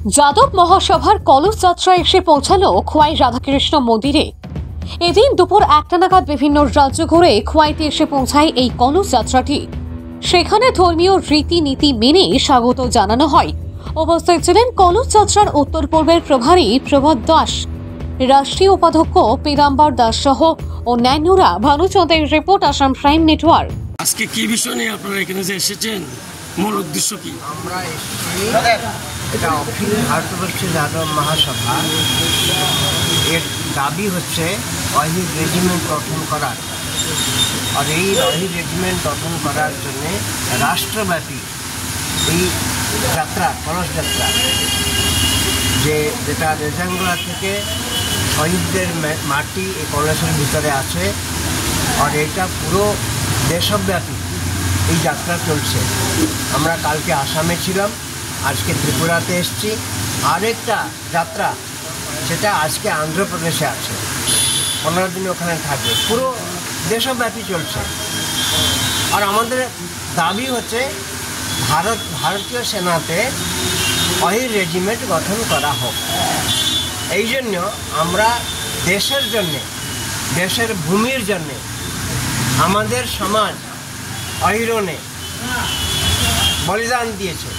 যাদব মহাসভার কলস যাত্রা এসে পৌঁছালো খোয়াই রাধাকৃষ্ণ মন্দিরে। এদিন দুপুর 1টা নাগাদ বিভিন্ন রাজ্য ঘুরে খোয়াইতে এসে পৌঁছায় এই কলস যাত্রাটি। সেখানে ধর্মীয় রীতিনীতি মেনে স্বাগত জানানো হয়। উপস্থিত ছিলেন কলস যাত্রার উত্তর পূর্বের প্রভারী প্রভাত দাস, রাষ্ট্রীয় উপাধ্যক্ষ পীতাম্বর দাস সহ অন্যান্যরা। ভানুচন্দ্রের রিপোর্ট, আসাম প্রাইম নেটওয়ার্ক। আজকে কি বিষয় নিয়ে আপনারা এখানে যে এসেছেন, মূল উদ্দেশ্য কি? আমরা এটা অখিল ভারতবর্ষে যাদব মহাসভা, এর দাবি হচ্ছে অহির রেজিমেন্ট গঠন করার। আর এই অহির রেজিমেন্ট গঠন করার জন্য রাষ্ট্রব্যাপী এই যাত্রা, কলস যাত্রা, যেটা রেজাঙ্গুলা থেকে শহীদদের মাটি এই কলসের ভিতরে আছে। আর এটা পুরো দেশব্যাপী এই যাত্রা চলছে। আমরা কালকে আসামে ছিলাম, আজকে ত্রিপুরাতে এসেছি। আরেকটা যাত্রা সেটা আজকে অন্ধ্রপ্রদেশে আছে, 15 দিন ওখানে থাকবে। পুরো দেশব্যাপী চলছে। আর আমাদের দাবি হচ্ছে ভারতীয় সেনাতে অহির রেজিমেন্ট গঠন করা হোক। এই জন্য আমরা দেশের জন্যে, দেশের ভূমির জন্যে, আমাদের সমাজ অহিরনে বলিদান দিয়েছে।